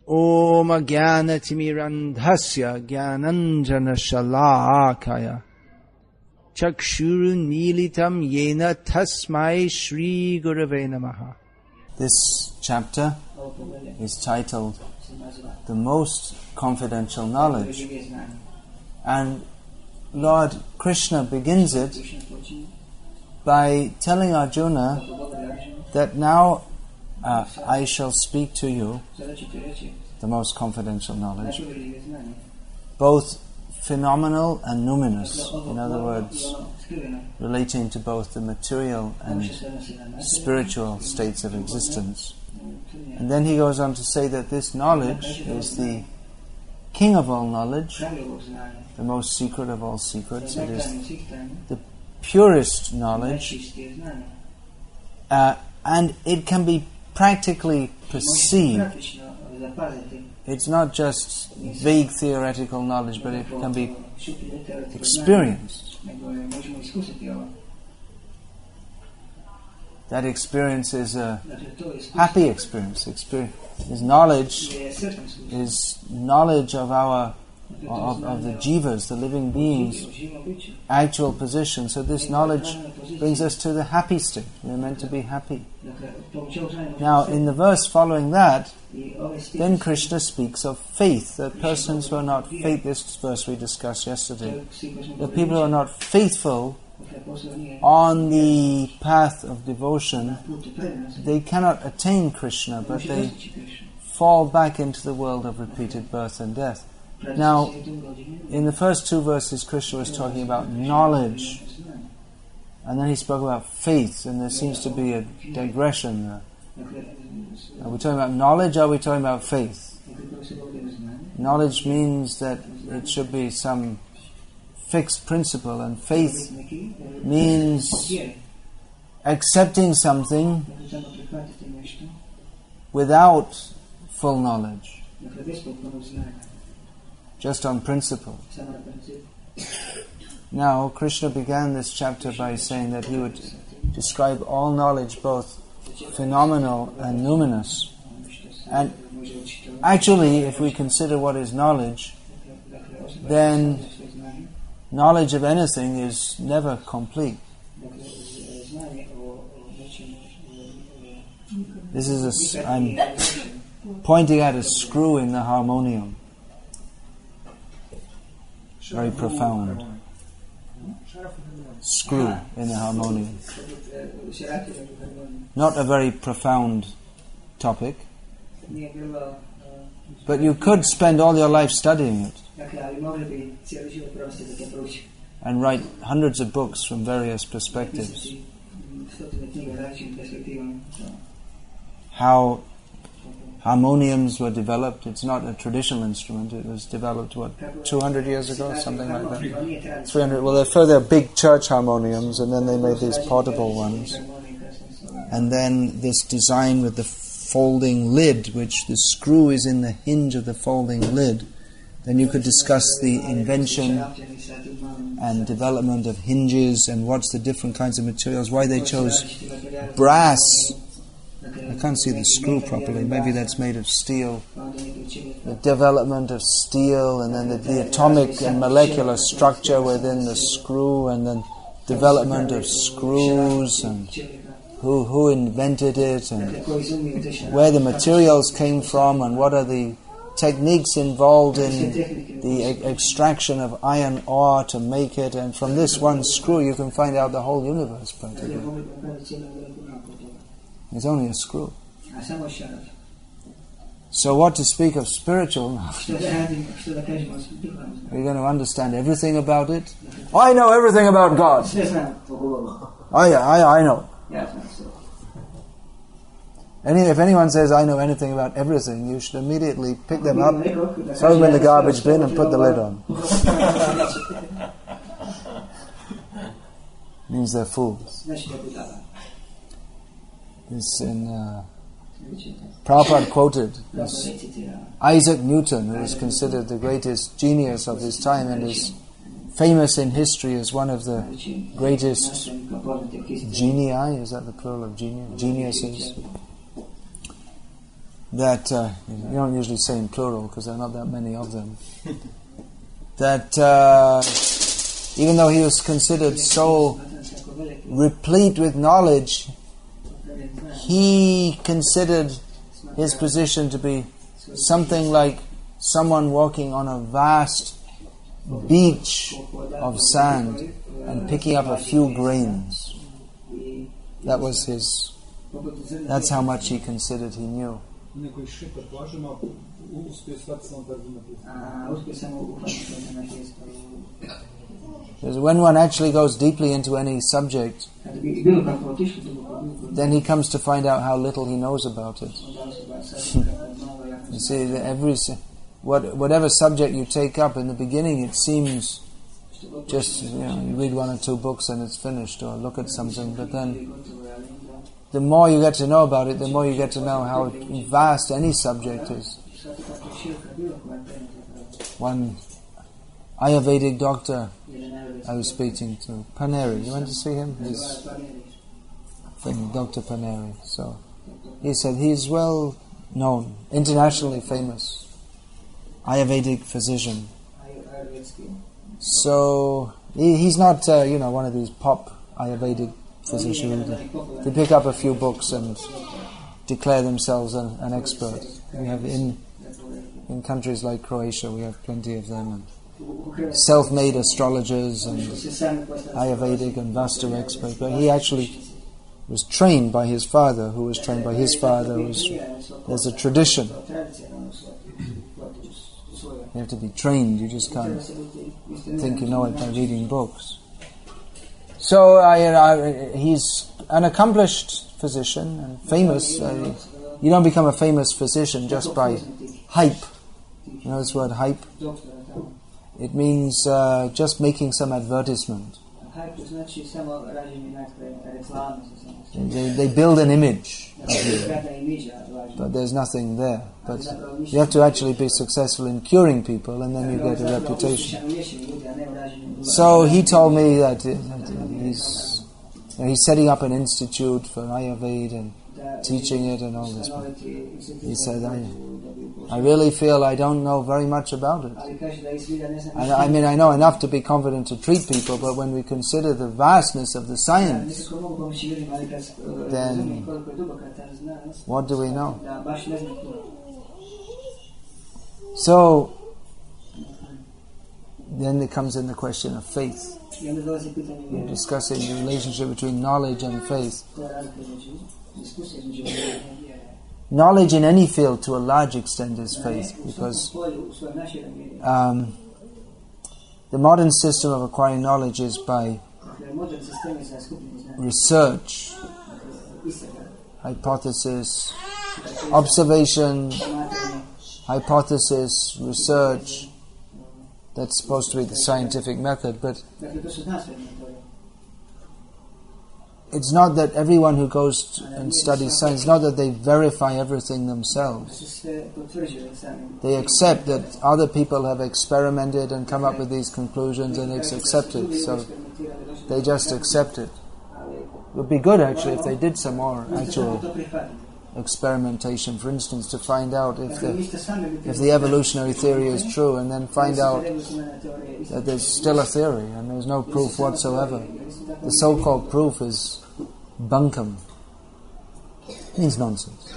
Om Jnana Timirandhasya Jnananjana Shalakaya Chakshuru Militam Yena Tasmai Shri Gurave Namaha. This chapter is titled The Most Confidential Knowledge. And Lord Krishna begins it by telling Arjuna that now I shall speak to you the most confidential knowledge, both phenomenal and numinous, in other words, relating to both the material and spiritual states of existence. And then he goes on to say that this knowledge is the king of all knowledge, the most secret of all secrets. It is the purest knowledge, and it can be practically perceived. It's not just vague theoretical knowledge, but it can be experienced. That experience is a happy experience. His knowledge is knowledge of of the jivas, the living beings' actual position. So this knowledge brings us to the happy state. We're meant to be happy. Now, in the verse following that, then Krishna speaks of faith, that persons who are not faithful, this verse we discussed yesterday, the people who are not faithful on the path of devotion, they cannot attain Krishna, but they fall back into the world of repeated birth and death. Now, in the first two verses, Krishna was talking about knowledge, and then he spoke about faith, and there seems to be a digression there. Are we talking about knowledge, or are we talking about faith? Knowledge means that it should be some fixed principle, and faith means accepting something without full knowledge, just on principle. Now, Krishna began this chapter by saying that he would describe all knowledge, both phenomenal and numinous. And actually, if we consider what is knowledge, then knowledge of anything is never complete. I'm pointing at a screw in the harmonium. Very profound. Screw in the harmonium. Not a very profound topic, but you could spend all your life studying it and write hundreds of books from various perspectives. How harmoniums were developed. It's not a traditional instrument. It was developed, 200 years ago? Something like that. 300. Well, they're big church harmoniums, and then they made these portable ones. And then this design with the folding lid, which the screw is in the hinge of the folding lid. Then you could discuss the invention and development of hinges and what's the different kinds of materials, why they chose brass. I can't see the screw properly. Maybe that's made of steel. The development of steel, and then the atomic and molecular structure within the screw, and then development of screws, and who invented it, and where the materials came from, and what are the techniques involved in the extraction of iron ore to make it. And from this one screw you can find out the whole universe practically. It's only a screw. So what to speak of spiritual knowledge? Are you going to understand everything about it? I know everything about God. I know. If anyone says, I know anything about everything, you should immediately pick them up, throw them in the garbage bin and put the lid on. Means they're fools. This Prabhupada quoted this Isaac Newton, who is considered the greatest genius of his time and is famous in history as one of the greatest genii, is that the plural of geniuses? that you don't usually say in plural because there are not that many of them. That even though he was considered so replete with knowledge, he considered his position to be something like someone walking on a vast beach of sand and picking up a few grains. That's how much he considered he knew. Because when one actually goes deeply into any subject, then he comes to find out how little he knows about it. You see, whatever subject you take up, in the beginning it seems just, you read one or two books and it's finished, or look at something, but then the more you get to know about it, the more you get to know how vast any subject is. One Ayurvedic doctor I was speaking to, Paneri, you went to see him? He's Dr. Paneri. So he said he's well known, internationally famous Ayurvedic physician. So he's not one of these pop Ayurvedic physicians. They pick up a few books and declare themselves an expert. We have in countries like Croatia, we have plenty of them, and self-made astrologers and Ayurvedic and Vastu experts. But he actually was trained by his father, who was trained by his father. There's a tradition. You have to be trained. You just can't think you know it by reading books. So he's an accomplished physician and famous. You don't become a famous physician just by hype. You know this word hype? It means just making some advertisement. They build an image of you, but there's nothing there. But you have to actually be successful in curing people, and then you get a reputation. So he told me that he's setting up an institute for Ayurveda and teaching it and all this. But he said, I really feel I don't know very much about it. I mean, I know enough to be confident to treat people, but when we consider the vastness of the science, then what do we know? So, then it comes in the question of faith. We're discussing the relationship between knowledge and faith. Knowledge in any field, to a large extent, is faith, because the modern system of acquiring knowledge is by research, hypothesis, observation, hypothesis, research. That's supposed to be the scientific method, but it's not that everyone who goes and studies science, it's not that they verify everything themselves. They accept that other people have experimented and come up with these conclusions, and it's accepted, so they just accept it. It would be good actually if they did some more actual experimentation, for instance, to find out if the evolutionary theory is true, and then find out that there's still a theory and there's no proof whatsoever. The so-called proof is bunkum. It means nonsense.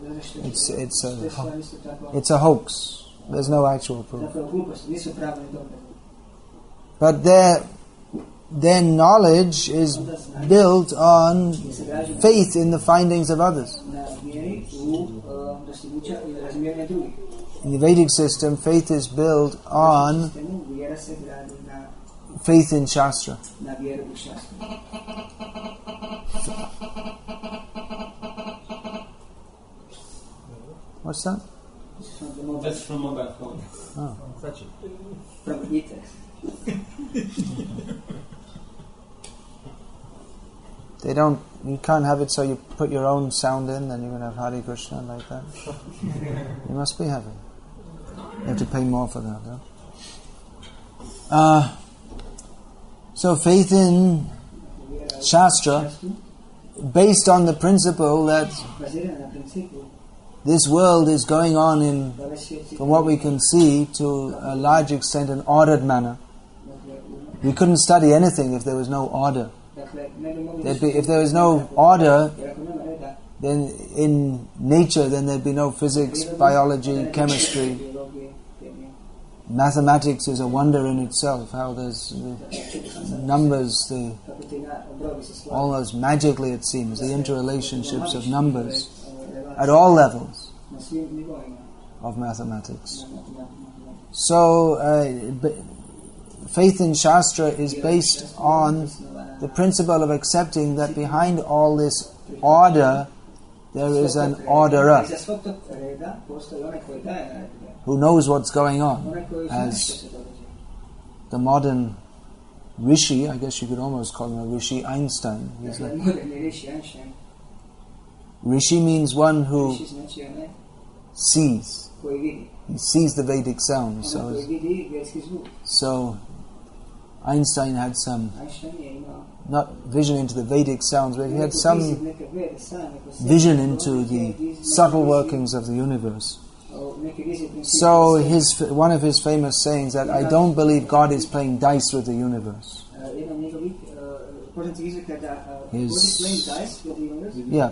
It's a hoax. There's no actual proof. But their knowledge is built on faith in the findings of others. In the Vedic system, faith is built on faith in Shastra. What's that? That's from mobile phone. Oh. Touch it. From Gita. You can't have it so you put your own sound in, then you're going to have Hare Krishna like that. You must be having. You have to pay more for that, though. So faith in Shastra, based on the principle that this world is going on in, from what we can see, to a large extent, an ordered manner. We couldn't study anything if there was no order. If there was no order, then in nature, then there'd be no physics, biology, chemistry. Mathematics is a wonder in itself, how there's numbers, almost magically it seems, the interrelationships of numbers at all levels of mathematics. So, faith in Shastra is based on the principle of accepting that behind all this order, there is an orderer who knows what's going on. As the modern Rishi, I guess you could almost call him a Rishi, Einstein. He's like, Rishi means one who sees. He sees the Vedic sounds. So Einstein had some, not vision into the Vedic sounds, but he had some vision into the subtle workings of the universe. So one of his famous sayings that I don't believe God is playing dice with the universe.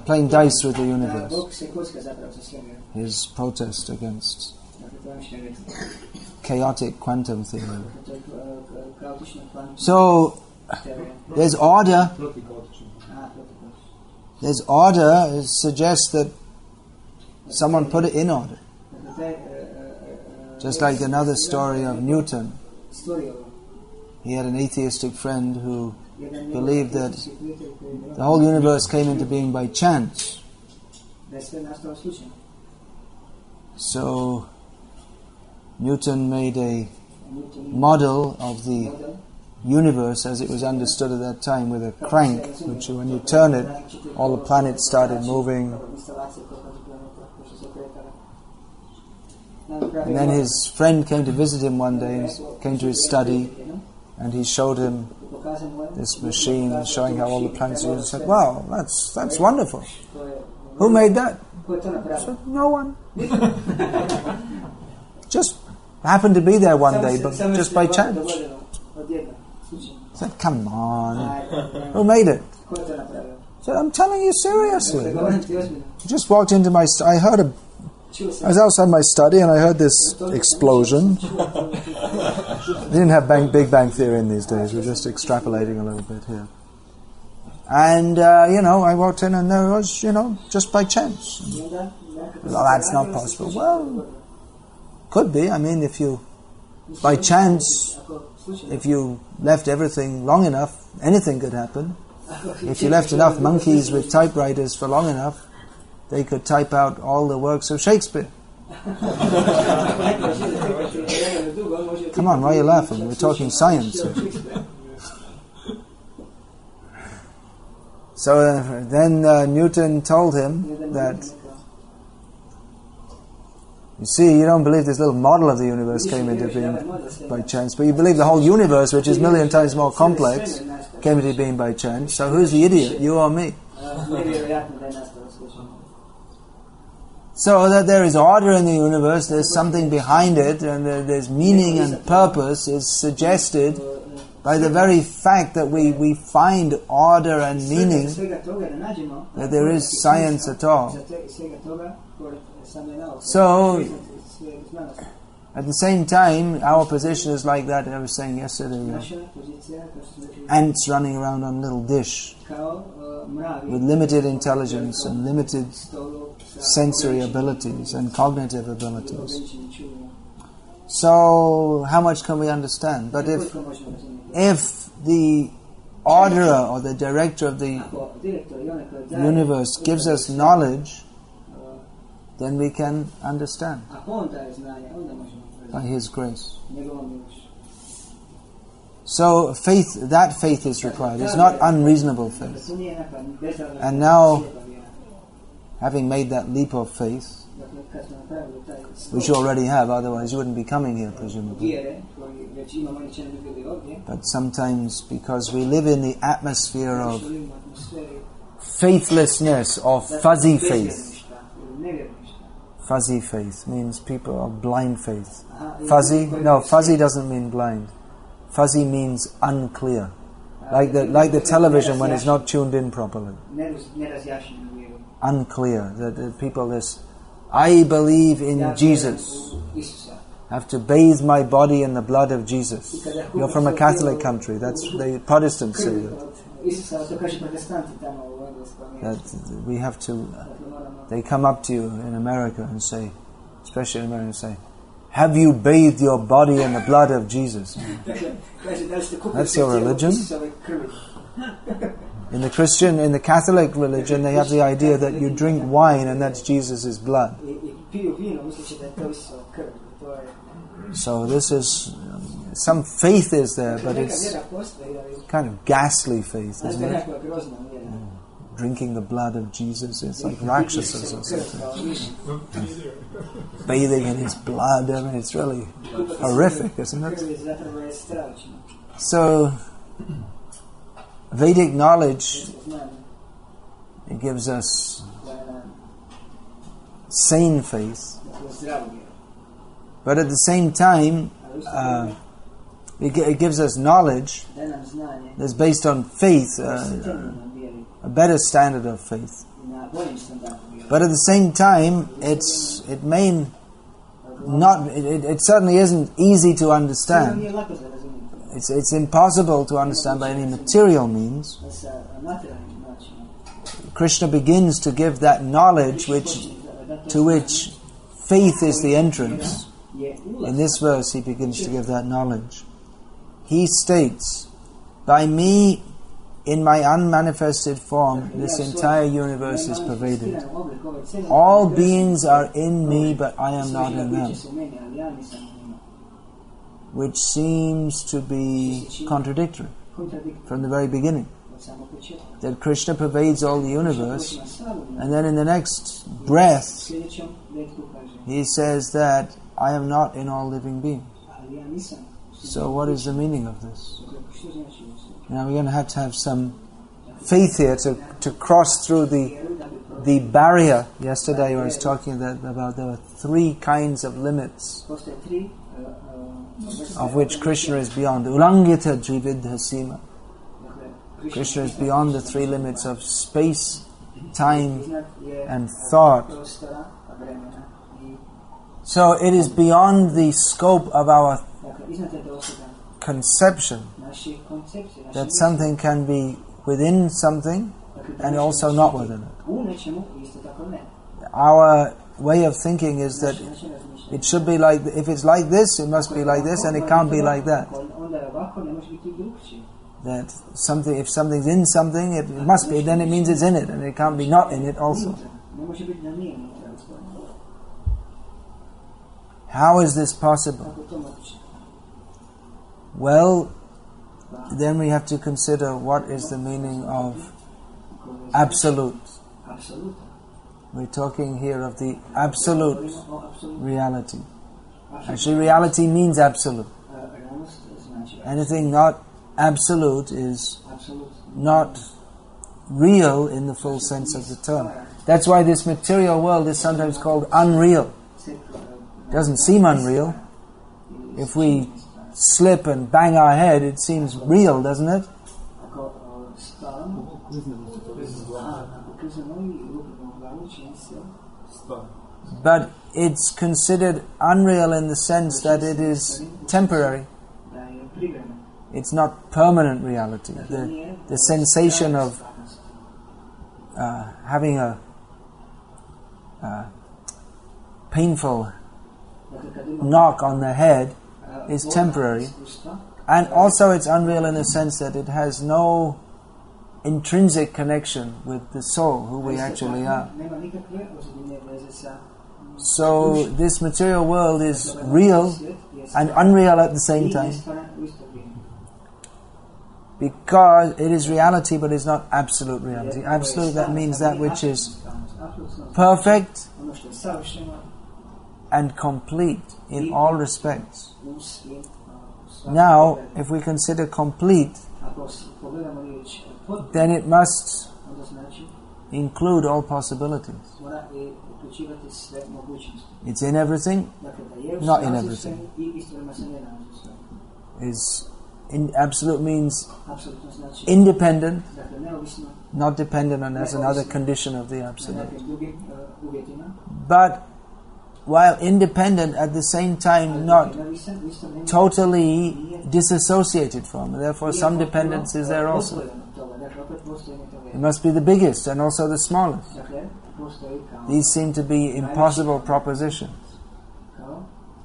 Playing dice with the universe. His protest against chaotic quantum theory. So there's order. There's order. It suggests that someone put it in order. Just like another story of Newton. He had an atheistic friend who believed that the whole universe came into being by chance. So Newton made a model of the universe as it was understood at that time with a crank, which when you turn it, all the planets started moving. And then his friend came to visit him one day, came to his study, and he showed him this machine showing how all the planets are. He said, "Wow, that's wonderful. Who made that?" I said, "No one. Just happened to be there one day, but just by chance." I said, "Come on, who made it?" I said, "I'm telling you seriously. I just walked into my I was outside my study and I heard this explosion." We didn't have Big Bang Theory in these days. We're just extrapolating a little bit here. And, I walked in and there was, just by chance. Well, that's not possible. Well, could be. I mean, if you left everything long enough, anything could happen. If you left enough monkeys with typewriters for long enough, they could type out all the works of Shakespeare. Come on, why are you laughing? We're talking science here. So then Newton told him that, you see, you don't believe this little model of the universe came into being by chance, but you believe the whole universe, which is 1,000,000 times more complex, came into being by chance. So who's the idiot, you or me? So that there is order in the universe, there's something behind it, and there's meaning and purpose is suggested by the very fact that we find order and meaning, that there is science at all. So, at the same time, our position is like that I was saying yesterday, ants running around on a little dish with limited intelligence and limited sensory abilities and cognitive abilities. So, how much can we understand? But if the orderer or the director of the universe gives us knowledge, then we can understand by His grace. So that faith is required. It's not unreasonable faith. And now, having made that leap of faith, which you already have, otherwise you wouldn't be coming here, presumably. But sometimes, because we live in the atmosphere of faithlessness, or fuzzy faith, Fuzzy faith means people of blind faith. Fuzzy? No, fuzzy doesn't mean blind. Fuzzy means unclear. Like the television when it's not tuned in properly. Unclear. The people I believe in Jesus. Have to bathe my body in the blood of Jesus. You're from a Catholic country. That's the Protestants say that. That we have to. They come up to you in America and say, especially in America, say, "Have you bathed your body in the blood of Jesus?" That's your religion. In the Catholic religion, they have the idea that you drink wine and that's Jesus' blood. So this is, some faith is there, but it's kind of ghastly faith, isn't it? Drinking the blood of Jesus, it's like Rakshasas or something. Bathing in his blood, I mean, it's really horrific, isn't it? So, Vedic knowledge, it gives us sane faith, but at the same time, it gives us knowledge that's based on faith, a better standard of faith. But at the same time, it certainly isn't easy to understand. It's impossible to understand by any material means. Krishna begins to give that knowledge to which faith is the entrance. In this verse, he begins to give that knowledge. He states, "By me, in my unmanifested form, this entire universe is pervaded. All beings are in me, but I am not in them." Which seems to be contradictory from the very beginning. That Krishna pervades all the universe, and then in the next breath, he says that I am not in all living beings. So what is the meaning of this? Now we're going to have some faith here to cross through the barrier. Yesterday I was talking about there were 3 kinds of limits of which Krishna is beyond. Ulangita Trividha Sima. Krishna is beyond the 3 limits of space, time, and thought. So it is beyond the scope of our conception that something can be within something and also not within it. Our way of thinking is that it should be like, if it's like this, it must be like this, and it can't be like that. That something, if something's in something, it must be, then it means it's in it, and it can't be not in it also. How is this possible? Well, then we have to consider what is the meaning of absolute. We're talking here of the absolute reality. Actually, reality means absolute. Anything not absolute is not real in the full sense of the term. That's why this material world is sometimes called unreal. It doesn't seem unreal. If we slip and bang our head, it seems real, doesn't it? But it's considered unreal in the sense that it is temporary. It's not permanent reality. The sensation of having a painful knock on the head is temporary, and also it's unreal in the sense that it has no intrinsic connection with the soul, who we actually are. So this material world is real and unreal at the same time, because it is reality, but it's not absolute reality. Absolute, that means that which is perfect and complete in all respects. Now, if we consider complete, then it must include all possibilities. It's in everything, not in everything. Absolute means independent, not dependent on as another condition of the Absolute. But while independent, at the same time not totally disassociated from. Therefore some dependence is there also. It must be the biggest and also the smallest. These seem to be impossible propositions.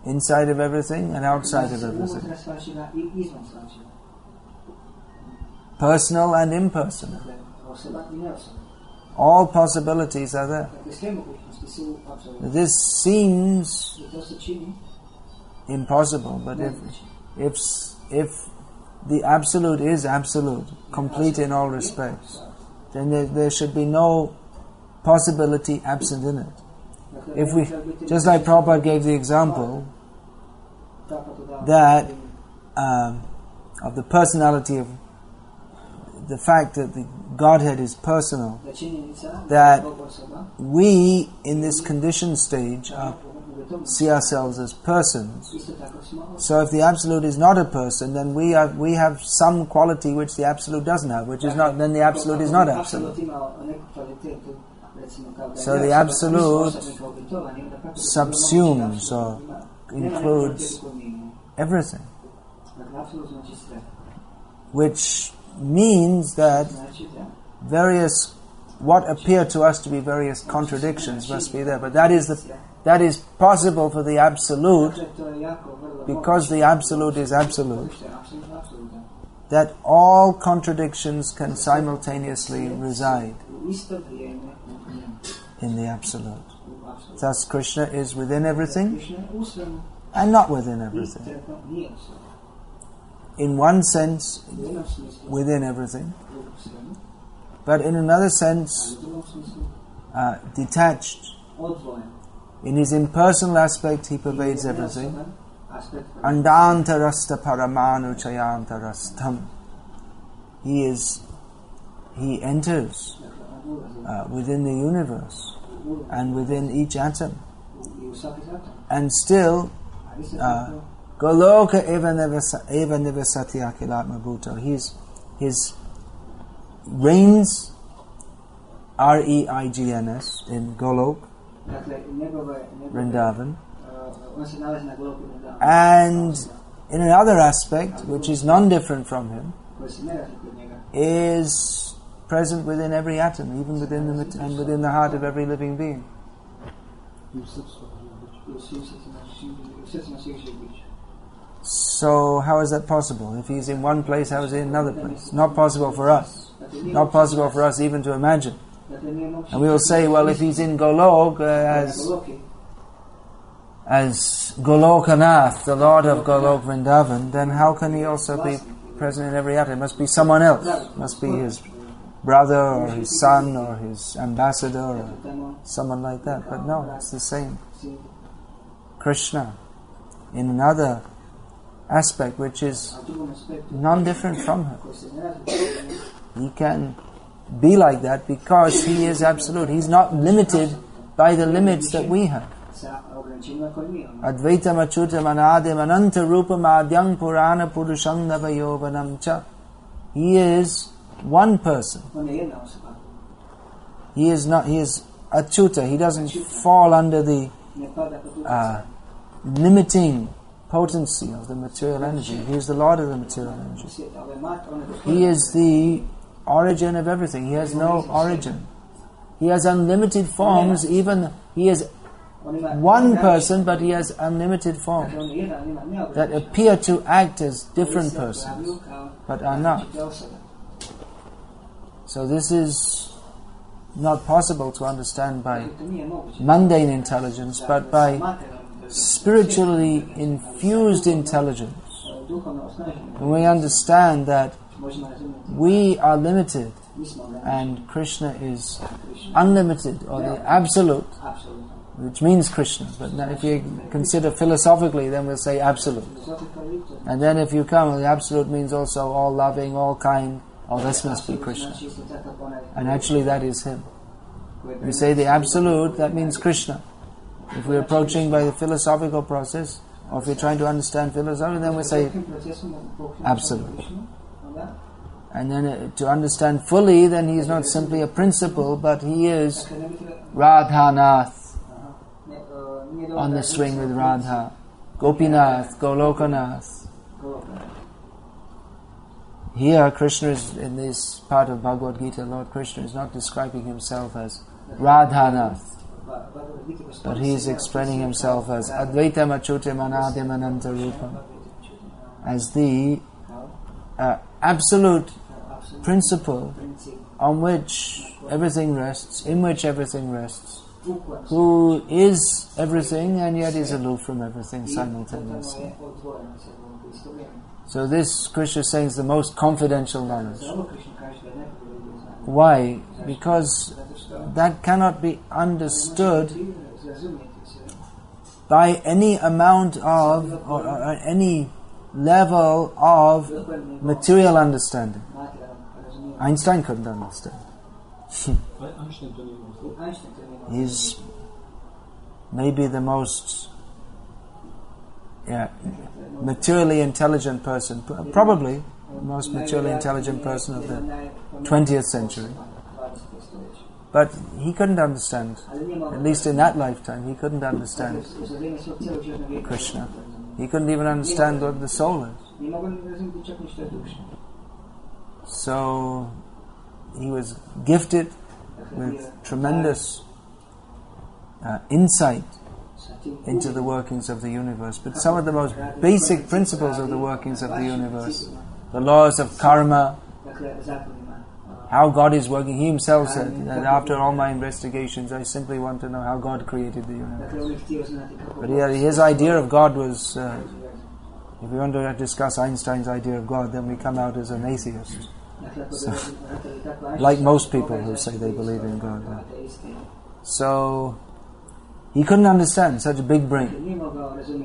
Inside of everything and outside of everything. Personal and impersonal. All possibilities are there. This seems impossible, but if the Absolute is absolute, complete in all respects, then there should be no possibility absent in it. If we, just like Prabhupada gave the example that of the personality of the fact that the Godhead is personal, that we in this conditioned stage see ourselves as persons. So if the Absolute is not a person, then we have some quality which the Absolute doesn't have, which is not. Then the Absolute is not absolute. So the Absolute subsumes or includes everything, which means that what appear to us to be various contradictions must be there. But that is possible for the Absolute, because the Absolute is absolute, that all contradictions can simultaneously reside in the Absolute. Thus Krishna is within everything and not within everything. In one sense, within everything, but in another sense, detached. In his impersonal aspect, he pervades everything. Andantarasta paramanu chayantarastam. He enters within the universe and within each atom. And still, Goloka eva nivasati akilatma bhuto. His reigns, R-E-I-G-N-S, in Golok, Vrindavan. And in another aspect, which is non-different from him, is present within every atom, even within the heart of every living being. So how is that possible? If he's in one place, how is he in another place? Not possible for us. Not possible for us even to imagine. And we will say, well, if he's in Golok as Golokanath, the Lord of Golok Vrindavan, then how can he also be present in every atom? It must be someone else. It must be his brother or his son or his ambassador or someone like that. But no, it's the same. Krishna, in another aspect which is non-different from him. He can be like that because he is absolute. He's not limited by the limits that we have. Advaitam achutam anadim ananta rupam adyam purana purusham navayovanam cha. He is one person. He is achuta. He doesn't fall under the limiting potency of the material energy. He is the Lord of the material energy. He is the origin of everything. He has no origin. He has unlimited forms. Even he is one person, but he has unlimited forms that appear to act as different persons, but are not. So this is not possible to understand by mundane intelligence, but by spiritually infused intelligence. When we understand that we are limited and Krishna is unlimited, or the absolute, which means Krishna. But now if you consider philosophically, then we'll say absolute. And then if you come, the absolute means also all loving, all kind. Oh, this must be Krishna. And actually that is him. We say the absolute, that means Krishna. If we're approaching by the philosophical process, or if we're trying to understand philosophy, then we say absolute. And then to understand fully, then he is not simply a principle, but he is Radhanath, on the swing with Radha, Gopinath, Golokanath. Here, Krishna is, in this part of Bhagavad-gita, Lord Krishna is not describing himself as Radhanath, but he is explaining himself as Advaitam Achutam Anadim Ananta Rupam, as the absolute principle on which everything rests, in which everything rests, who is everything and yet is aloof from everything simultaneously. So this, Krishna is saying, is the most confidential knowledge. Why? Because that cannot be understood by any amount of, or any level of material understanding. Einstein couldn't understand. He's maybe the most materially intelligent person, probably the most materially intelligent person of the 20th century. But he couldn't understand, at least in that lifetime, he couldn't understand Krishna. He couldn't even understand what the soul is. So he was gifted with tremendous insight into the workings of the universe. But some of the most basic principles of the workings of the universe, the laws of karma, how God is working, he himself said that after all my investigations, I simply want to know how God created the universe. But his idea of God was, if we want to discuss Einstein's idea of God, then we come out as an atheist. So, like most people who say they believe in God. So, he couldn't understand such a big brain.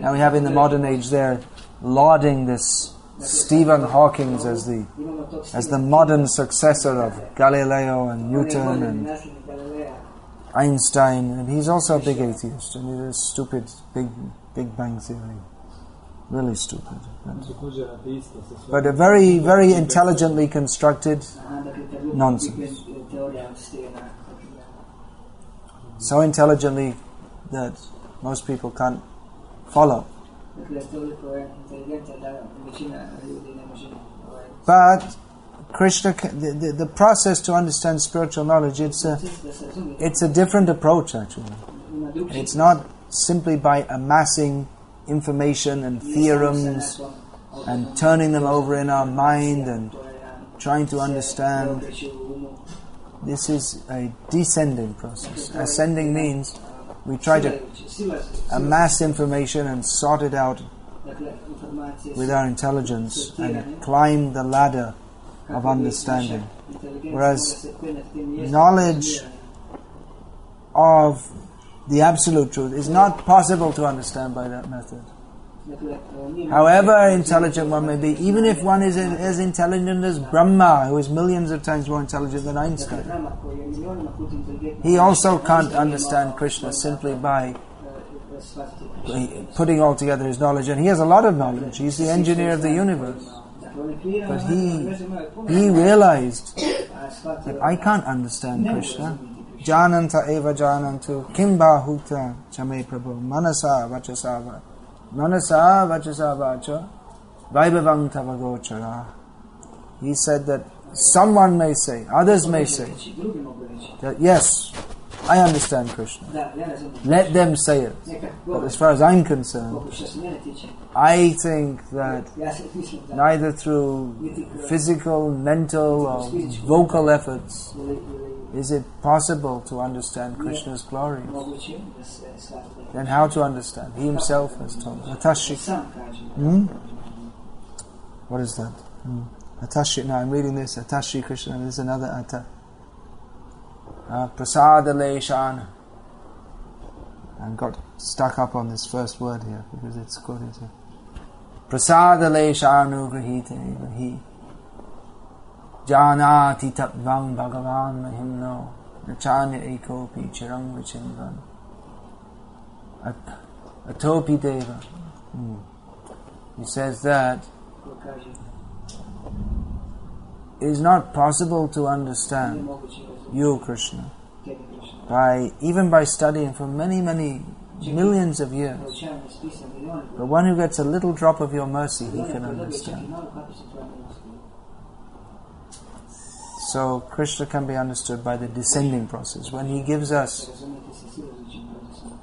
Now we have in the modern age there lauding this Stephen Hawking as the modern successor of Galileo and Newton and Einstein, and he's also a big atheist, and it is stupid Big Bang Theory. Really stupid. But a very, very intelligently constructed nonsense. So intelligently that most people can't follow. But Krishna, the process to understand spiritual knowledge, it's a different approach actually. It's not simply by amassing information and theorems and turning them over in our mind and trying to understand. This is a descending process. Ascending means we try to amass information and sort it out with our intelligence and climb the ladder of understanding. Whereas knowledge of the absolute truth is not possible to understand by that method. However intelligent one may be, even if one is as intelligent as Brahma, who is millions of times more intelligent than Einstein, he also can't understand Krishna simply by putting all together his knowledge. And he has a lot of knowledge. He's the engineer of the universe. But he realized that I can't understand Krishna. Jananta eva janantu kimba huta chame prabhu manasa vachasava vacha vaibhavang tavagochara. He said that someone may say, others may say, that yes, I understand Krishna. Let them say it. But as far as I'm concerned, I think that neither through physical, mental, or vocal efforts is it possible to understand Krishna's glories. Then how to understand? He himself has told us. Atashi. What is that? Atashi. Now I'm reading this. Atashi Krishna. There's another Ata. Prasada Leshana. I got stuck up on this first word here because it's quoted here. Prasada Leshanu Grahite Vahi Janati Tattvam Bhagavan Mahimno Nachanya ekopi chirang vichindran atopi deva. He says that it is not possible to understand you, Krishna, even by studying for many, many millions of years. But one who gets a little drop of your mercy, he can understand. So Krishna can be understood by the descending process. When he gives us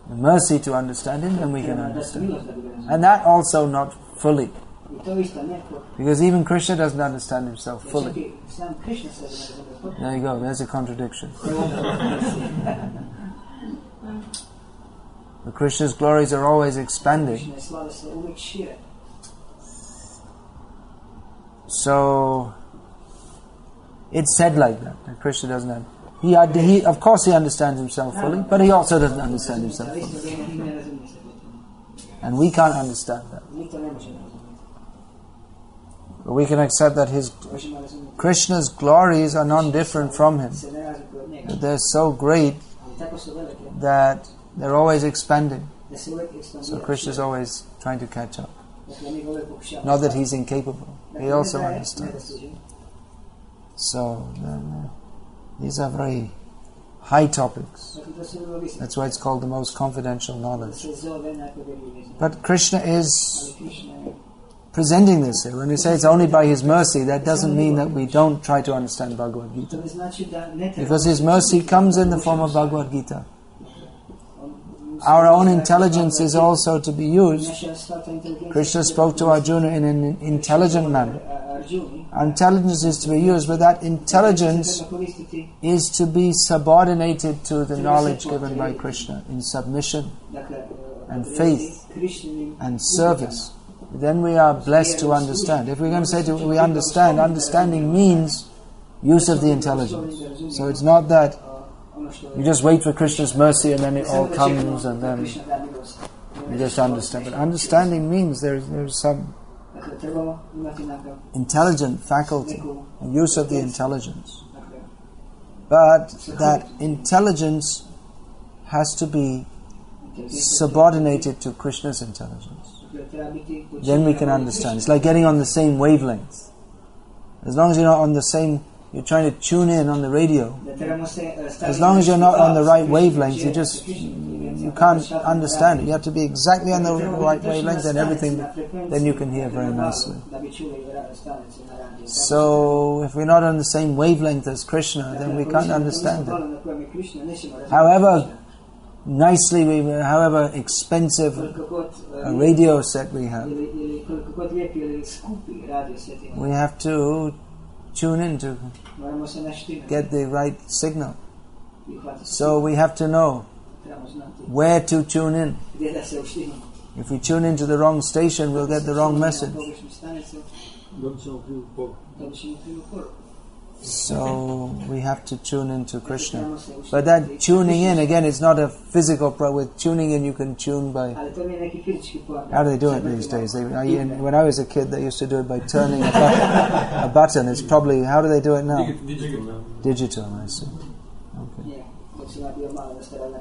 the mercy to understand him, then we can understand. And that also not fully. Because even Krishna doesn't understand himself fully. There you go, there's a contradiction. The Krishna's glories are always expanding. So it's said like that Krishna doesn't have. He of course he understands himself fully, but he also doesn't understand himself fully. And we can't understand that. But we can accept that Krishna's glories are non-different from him. That they're so great that they're always expanding. So Krishna is always trying to catch up. Not that he's incapable. He also understands. So these are very high topics. That's why it's called the most confidential knowledge. But Krishna is presenting this here. When we say it's only by His mercy, that doesn't mean that we don't try to understand Bhagavad-gita. Because His mercy comes in the form of Bhagavad-gita. Our own intelligence is also to be used. Krishna spoke to Arjuna in an intelligent manner. Our intelligence is to be used, but that intelligence is to be subordinated to the knowledge given by Krishna in submission and faith and service. Then we are blessed to understand. If we're going to say we understand, understanding means use of the intelligence. So it's not that you just wait for Krishna's mercy and then it all comes and then you just understand. But understanding means there's some intelligent faculty, use of the intelligence. But that intelligence has to be subordinated to Krishna's intelligence. Then we can understand. It's like getting on the same wavelength. As long as you're not on the same, you're trying to tune in on the radio. As long as you're not on the right wavelength, you can't understand it. You have to be exactly on the right wavelength, and then you can hear very nicely. So if we're not on the same wavelength as Krishna, then we can't understand it. However nicely however expensive a radio set we have, we have to tune in to get the right signal. So we have to know where to tune in. If we tune into the wrong station, we'll get the wrong message. So we have to tune into Krishna. But that tuning in, again, it's not a physical with tuning in you can tune by... How do they do it these days? When I was a kid, they used to do it by turning a button. It's probably... How do they do it now? Digital, I see. Okay.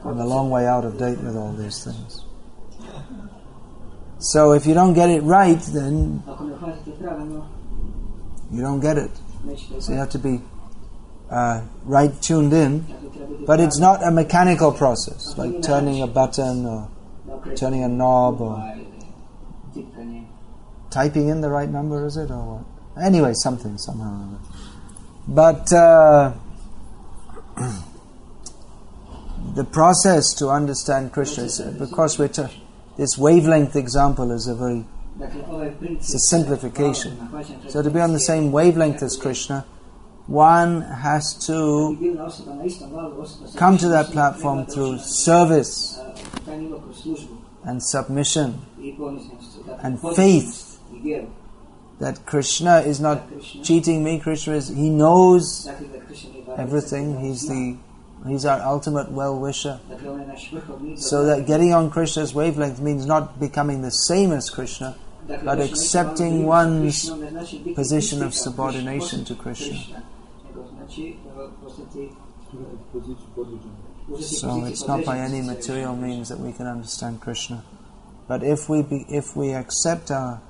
I'm a long way out of date with all these things. So if you don't get it right, then you don't get it. So you have to be right tuned in, but it's not a mechanical process like turning a button or turning a knob or typing in the right number, is it, or what? Anyway, somehow. But the process to understand Krishna is, because this wavelength example is it's a simplification. So to be on the same wavelength as Krishna, one has to come to that platform through service and submission and faith that Krishna is not cheating me. He knows everything. He's our ultimate well-wisher. So that getting on Krishna's wavelength means not becoming the same as Krishna, but accepting one's position of subordination to Krishna. So it's not by any material means that we can understand Krishna. But if we accept our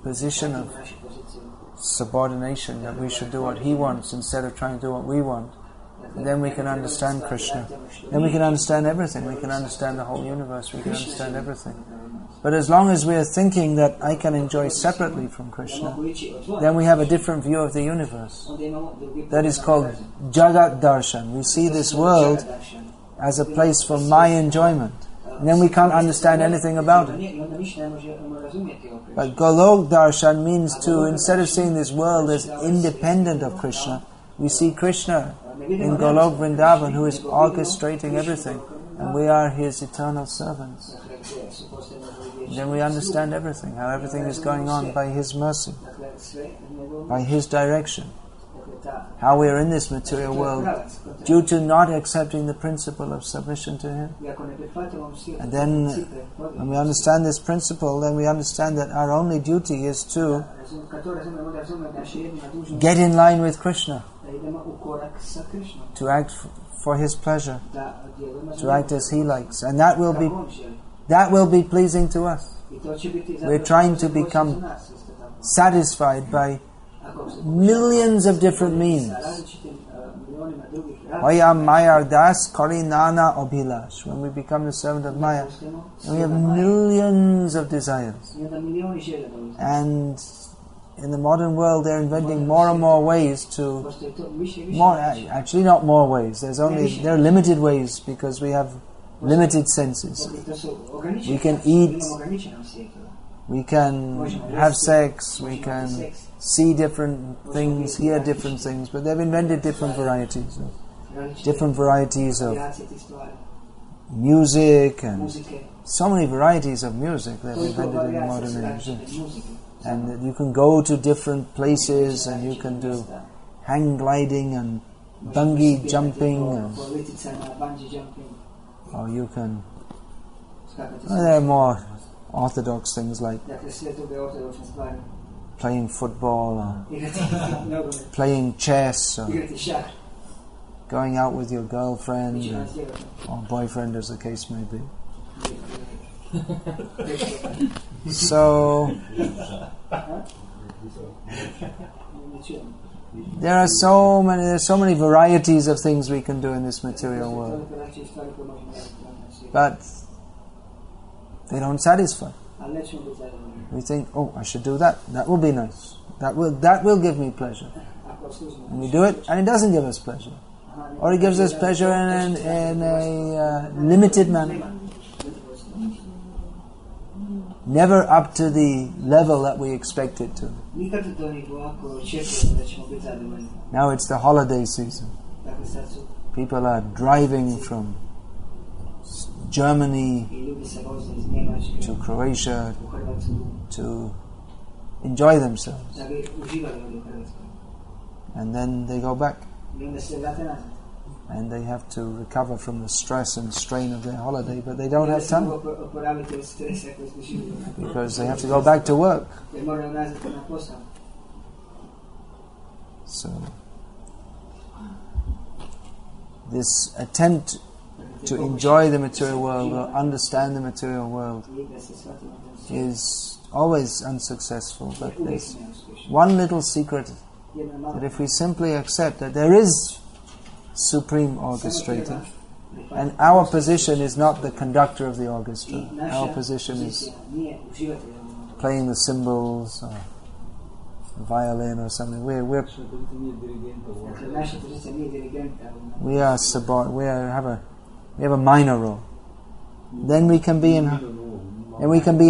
position of subordination, that we should do what he wants instead of trying to do what we want, then we can understand Krishna. Then we can understand everything. We can understand the whole universe. We can understand everything. But as long as we are thinking that I can enjoy separately from Krishna, then we have a different view of the universe. That is called Jagat Darshan. We see this world as a place for my enjoyment. And then we can't understand anything about it. But Golok Darshan means to, instead of seeing this world as independent of Krishna, we see Krishna in Golok Vrindavan who is orchestrating everything, and we are his eternal servants. Then we understand everything, how everything is going on by his mercy, by his direction. How we are in this material world due to not accepting the principle of submission to him. And then when we understand this principle, then we understand that our only duty is to get in line with Krishna, to act for his pleasure, to act as he likes, and that will be pleasing to us. We're trying to become satisfied by millions of different means. Maya das karinana obhilash. When we become the servant of Maya, and we have millions of desires. And in the modern world, they're inventing more and more ways to actually not more ways. There are limited ways because we have limited senses. We can eat, we can have sex, we can see different things, hear different things, but they've invented different varieties of music, and so many varieties of music they've invented in the modern age. And you can go to different places and you can do hang gliding and bungee jumping, or you can... there are more orthodox things like playing football, or playing chess, or going out with your girlfriend or boyfriend, as the case may be. So there are so many varieties of things we can do in this material world, but they don't satisfy. We think, oh, I should do that. That will be nice. That will give me pleasure. And we do it, and it doesn't give us pleasure, or it gives us pleasure in a limited manner, never up to the level that we expect it to. Now it's the holiday season. People are driving from Germany to Croatia to enjoy themselves, and then they go back and they have to recover from the stress and strain of their holiday, but they don't have time because they have to go back to work. So this attempt to enjoy the material world or understand the material world is always unsuccessful. But there's one little secret, that if we simply accept that there is Supreme Orchestrator, and our position is not the conductor of the orchestra, our position is playing the cymbals or the violin or something. We have a minor role. Then we can be in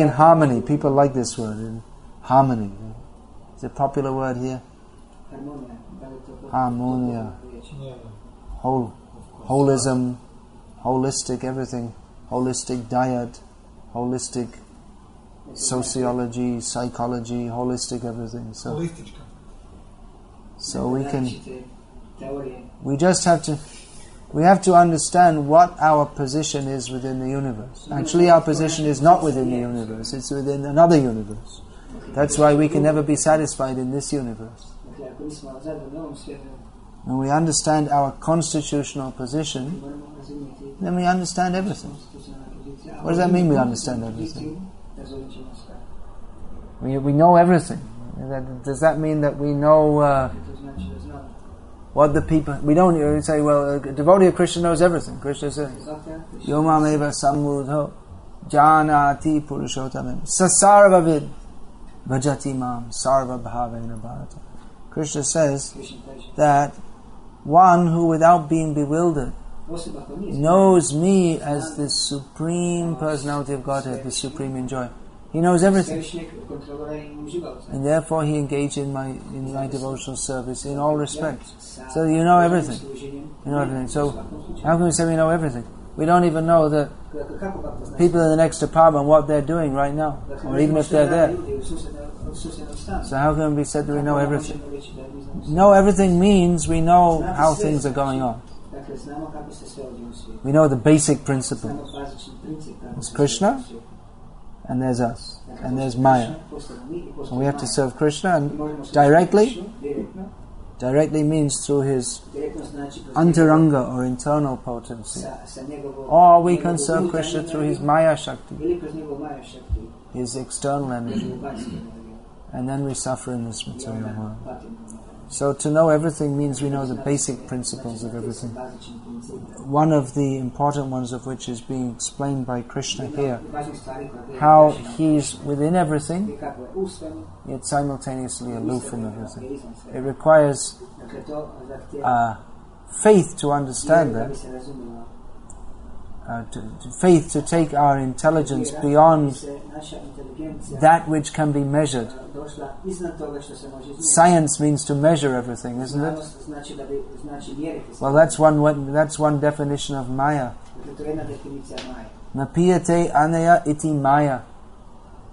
harmony. People like this word, in harmony. It's a popular word here. Harmonia. Holism, holistic everything, holistic diet, holistic sociology, psychology, holistic everything. So we have to understand what our position is within the universe. Actually, our position is not within the universe, it's within another universe. That's why we can never be satisfied in this universe. When we understand our constitutional position, then we understand everything. What does that mean, we understand everything? We know everything. Does that mean that we know what the people... We don't say, well, a devotee of Krishna knows everything. Krishna says, Yomameva samudho janati purushottamam sasarvavid bhajati mam sarva bhavena bharata. Krishna says that one who, without being bewildered, knows me as the Supreme Personality of Godhead, the Supreme Enjoyer. He knows everything, and therefore he engaged in my devotional service in all respects. So you know everything. You know everything. So how can we say we know everything? We don't even know that people in the next apartment what they're doing right now, or even if they're there. So how can we say that we know everything? Know everything means we know how things are going on. We know the basic principle. There's Krishna, and there's us, and there's Maya. And we have to serve Krishna, and directly means through his antaranga or internal potency. Or we can serve Krishna through his Maya Shakti, his external energy. And then we suffer in this material world. So to know everything means we know the basic principles of everything. One of the important ones of which is being explained by Krishna here. How he's within everything, yet simultaneously aloof from everything. It requires faith to understand that. Faith to take our intelligence beyond that which can be measured. Science means to measure everything, isn't it? Well, that's one definition of Maya. Napiyate anaya iti Maya.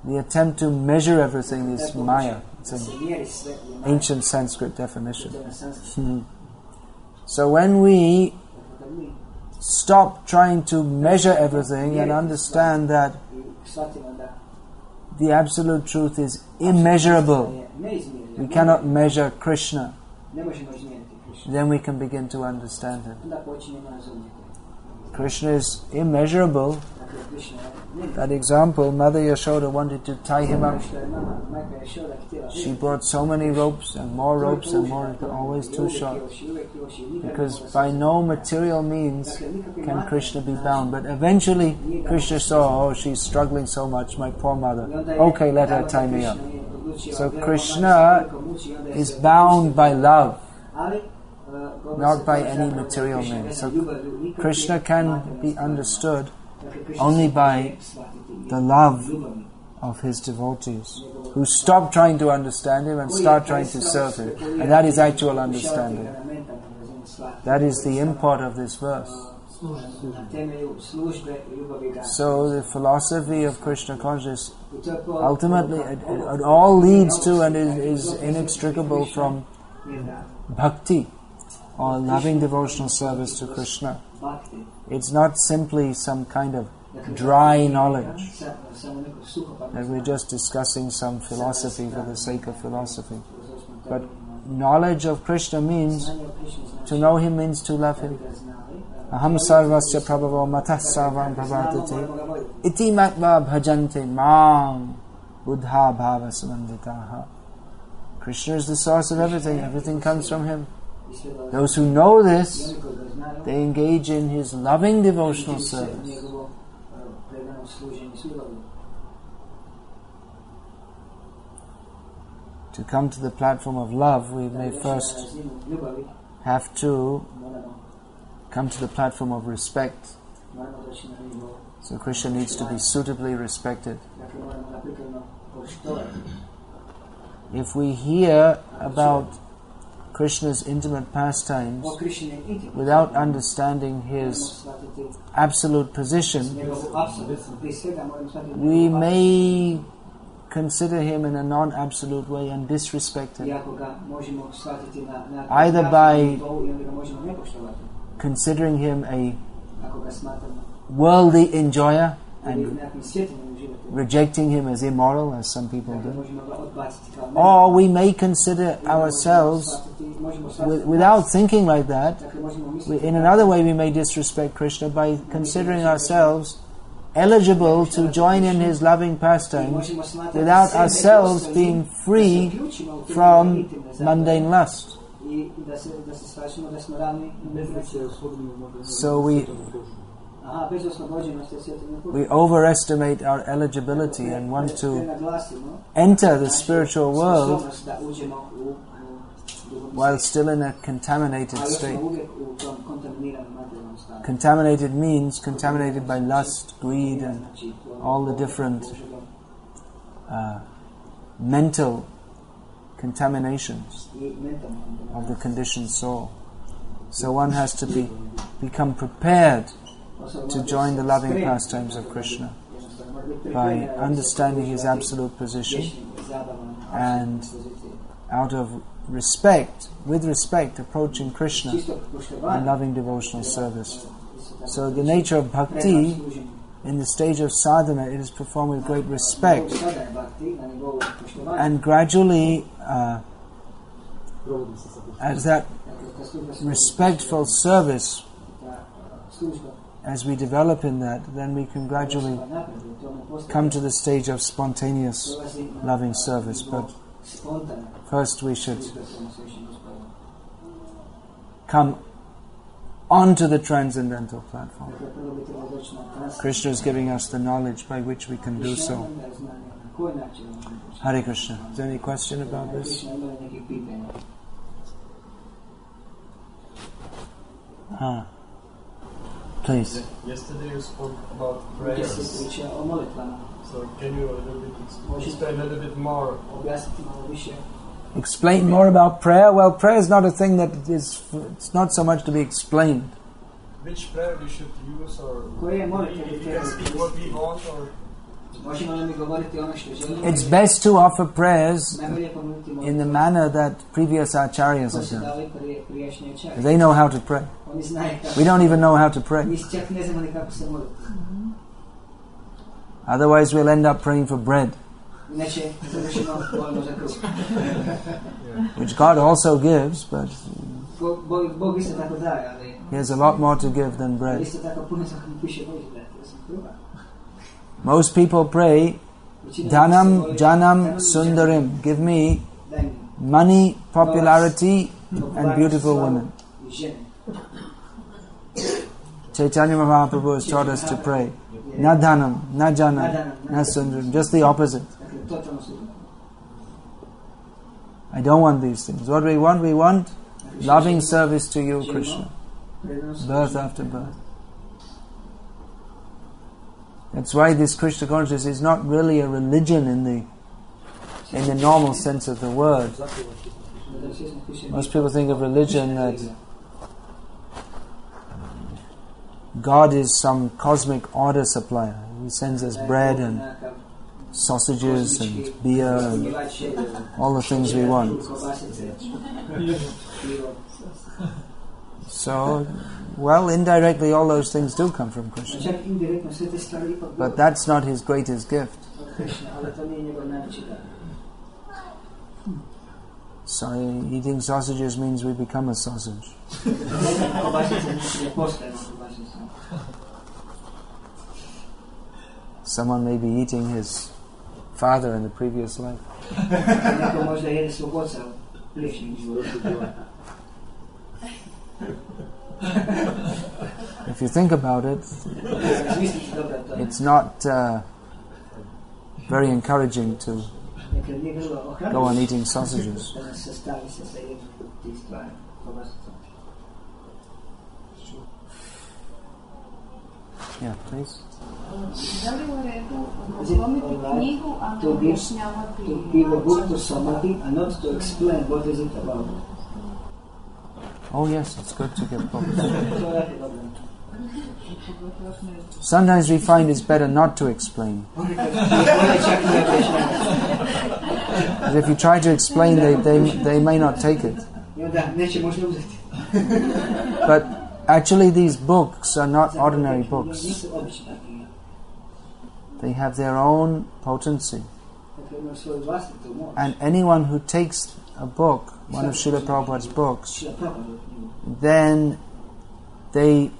The attempt to measure everything is Maya. It's an ancient Sanskrit definition. So when we stop trying to measure everything and understand that the absolute truth is immeasurable, we cannot measure Krishna, then we can begin to understand him. Krishna is immeasurable. That example, Mother Yashoda wanted to tie him up. She brought so many ropes and more, always too short. Because by no material means can Krishna be bound. But eventually Krishna saw, she's struggling so much, my poor mother. Okay, let her tie me up. So Krishna is bound by love, not by any material means. So Krishna can be understood only by the love of his devotees, who stop trying to understand him and start trying to serve him. And that is actual understanding. That is the import of this verse. So the philosophy of Krishna consciousness, ultimately, it all leads to and is inextricable from Bhakti, or loving devotional service to Krishna. It's not simply some kind of dry knowledge that we're just discussing some philosophy for the sake of philosophy. But knowledge of Krishna means, to know him means to love him. Aham sarvasya prabhavo matah sarvam pravartate iti matva bhajante mam buddha bhava samanditaha. Krishna is the source of everything. Everything comes from him. Those who know this, they engage in his loving devotional service. To come to the platform of love, we may first have to come to the platform of respect. So Krishna needs to be suitably respected. If we hear about Krishna's intimate pastimes without understanding his absolute position, we may consider him in a non-absolute way and disrespect him, either by considering him a worldly enjoyer and rejecting him as immoral, as some people do, or we may consider ourselves without thinking like that, in another way we may disrespect Krishna by considering ourselves eligible to join in his loving pastimes without ourselves being free from mundane lust. So we overestimate our eligibility and want to enter the spiritual world while still in a contaminated state. Contaminated means contaminated by lust, greed, and all the different mental contaminations of the conditioned soul. So one has to become prepared to join the loving pastimes of Krishna by understanding his absolute position and out of respect, approaching Krishna in loving devotional service. So the nature of bhakti in the stage of sadhana, it is performed with great respect, and gradually as that respectful service, as we develop in that, then we can gradually come to the stage of spontaneous loving service. But first we should come onto the transcendental platform. Krishna is giving us the knowledge by which we can do so. Hare Krishna. Is there any question about this? Please. Yesterday you spoke about prayers. So can you explain a little bit more? Explain more about prayer? Well, prayer is not a thing that is, it's not so much to be explained. Which prayer we should use, or we can speak what we want, or... It's best to offer prayers in the manner that previous acharyas have done. They know how to pray. We don't even know how to pray. Otherwise we'll end up praying for bread, which God also gives, but He has a lot more to give than bread. Most people pray, Dhanam, Janam, Sundarim. Give me money, popularity, and beautiful women. Chaitanya Mahaprabhu has taught us to pray. Na Dhanam, na Janam, na Sundarim. Just the opposite. I don't want these things. What we want? We want loving service to you, Krishna. Birth after birth. That's why this Krishna consciousness is not really a religion in the normal sense of the word. Most people think of religion that God is some cosmic order supplier. He sends us bread and sausages and beer and all the things we want. So, well, indirectly all those things do come from Krishna. But that's not His greatest gift. So eating sausages means we become a sausage. Someone may be eating his father in the previous life. If you think about it, it's not very encouraging to go on eating sausages. Yeah, please. To give a book to somebody and not to explain what is it about. Oh yes, it's good to give books. Sometimes we find it's better not to explain. Because if you try to explain, they may not take it. But actually these books are not ordinary books. They have their own potency. And anyone who takes a book, one of Srila Prabhupada's books, then they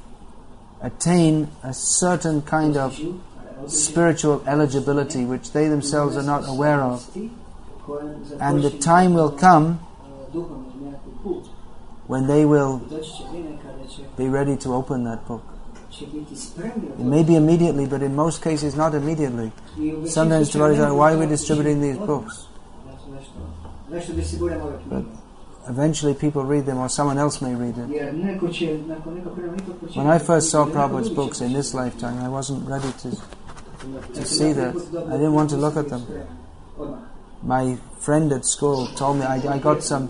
attain a certain kind of spiritual eligibility which they themselves are not aware of. And the time will come when they will be ready to open that book. It may be immediately, but in most cases not immediately. Sometimes devotees are, why are we distributing these books? But eventually people read them, or someone else may read it. When I first saw Prabhupada's books in this lifetime, I wasn't ready to see that. I didn't want to look at them. My friend at school told me I got some.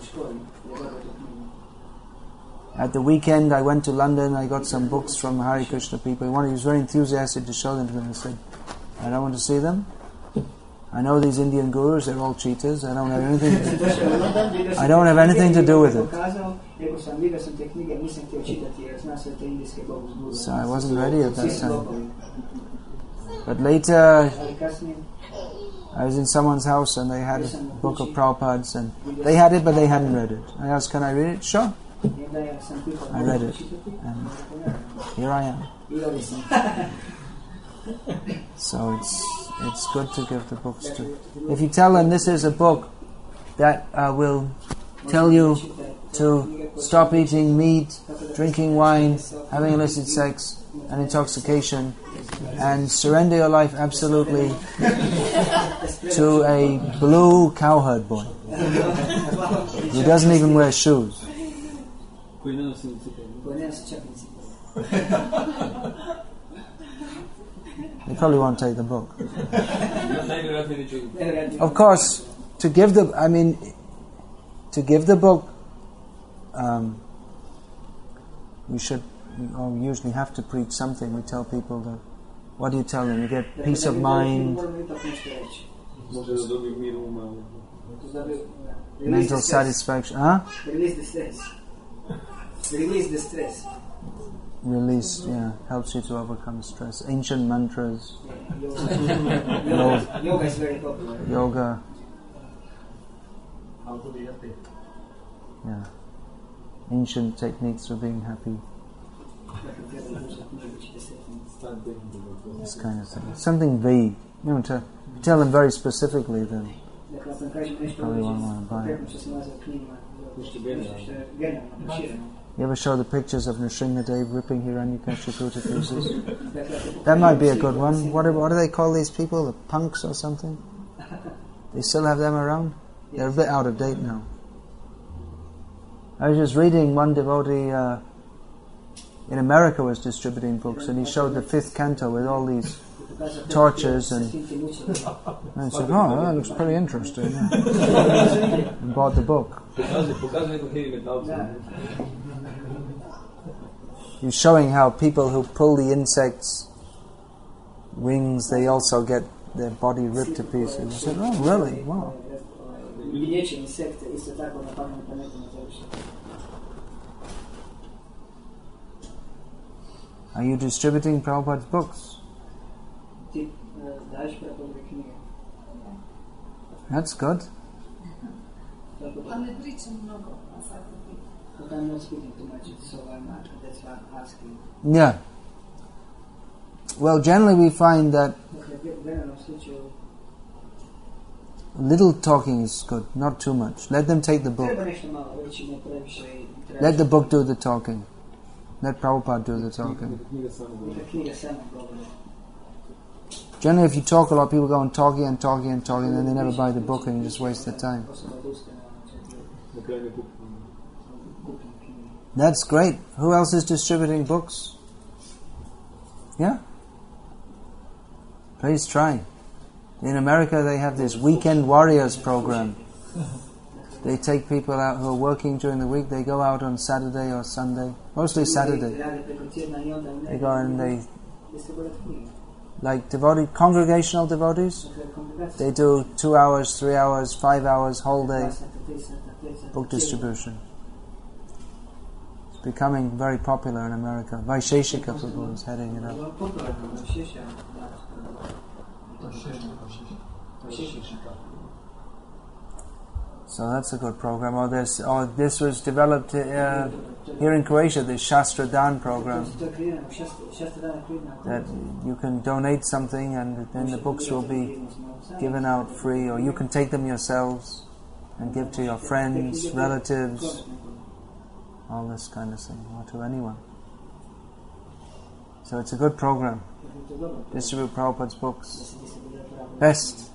At the weekend I went to London, I got some books from Hare Krishna people. He was very enthusiastic to show them to me. I said, I don't want to see them. I know these Indian gurus, they're all cheaters. I don't have anything to do with it. So I wasn't ready at that time. But later, I was in someone's house and they had a book of Prabhupada's, and they had it but they hadn't read it. I asked, can I read it? Sure. I read it, and here I am. So it's good to give the books to. If you tell them this is a book that will tell you to stop eating meat, drinking wine, having illicit sex and intoxication, and surrender your life absolutely to a blue cowherd boy who doesn't even wear shoes, they probably won't take the book. Of course, to give the book, we usually have to preach something. We tell people that. What do you tell them? You get peace of mind, mental satisfaction. Release the stress. Release, helps you to overcome stress. Ancient mantras. Yoga is very popular. Yoga. How to be happy. Yeah. Ancient techniques for being happy. This kind of thing. Something vague. You tell them very specifically, then probably won't want to buy it. You ever show the pictures of Nrsimhadev ripping Hiranyakashipu to pieces? That might be a good one. What do they call these people? The punks or something? They still have them around? They're a bit out of date now. I was just reading one devotee in America was distributing books, and he showed the 5th canto with all these torches, and I said, oh, that looks pretty interesting. And bought the book. He's showing how people who pull the insects' wings, they also get their body ripped to pieces. I said, oh, really? Wow. Are you distributing Prabhupada's books? That's good. I'm not speaking too much, so that's why I'm asking. Yeah. Well, generally we find that little talking is good, not too much. Let them take the book. Let the book do the talking. Let Prabhupada do the talking. Generally, if you talk a lot, people go on talking, and then they never buy the book, and you just waste their time. That's great. Who else is distributing books? Yeah? Please try. In America, they have this Weekend Warriors program. They take people out who are working during the week. They go out on Saturday or Sunday. Mostly Saturday. They go and they... Like congregational devotees, they do 2 hours, 3 hours, 5 hours, whole day book distribution. It's becoming very popular in America. Vaisheshika Prabhu is heading it up. So that's a good program. This was developed here in Croatia, the Shastra Dan program. That you can donate something and then the books will be given out free, or you can take them yourselves and give to your friends, relatives, all this kind of thing, or to anyone. So it's a good program. Distribute Prabhupada's books. Best.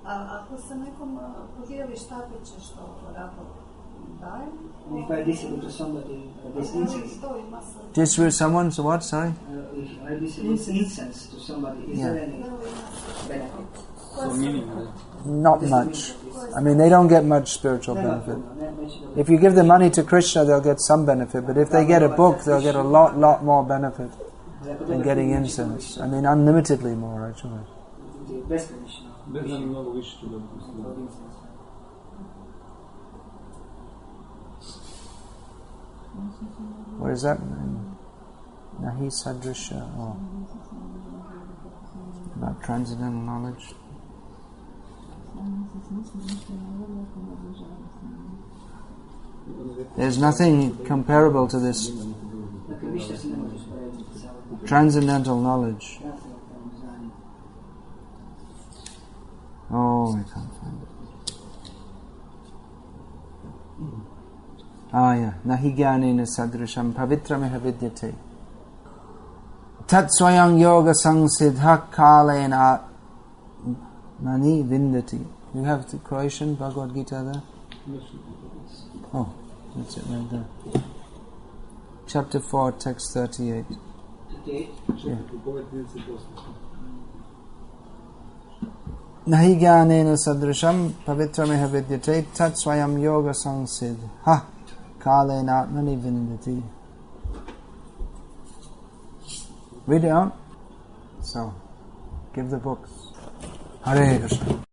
Ako se nekom podijeli štapiće što rado daje? If I distribute to somebody this incense. Distribute someone, so what, sorry? If I distribute incense to somebody, is there any benefit? So meaning Not much. I mean, they don't get much spiritual benefit. If you give the money to Krishna, they'll get some benefit, but if they get a book, they'll get a lot more benefit than getting incense. I mean, unlimitedly more, actually. What is that? Nahi Sadrisha. Oh. About transcendental knowledge. There's nothing comparable to this transcendental knowledge. Oh, I can't find it. Yeah. Nahi jnanena sadrisham pavitrameha vidyate. Tat swayam yoga samsiddha kalena mani vindati. You have the Croatian Bhagavad-gita there? Oh, that's it right there. Chapter 4, text 38. Yeah. Nahi jnanena sadrisham pavitrameha vidyate tat swayam yoga samsiddha kalena atmani vindati. Read it out. So, give the books. Hare Krishna.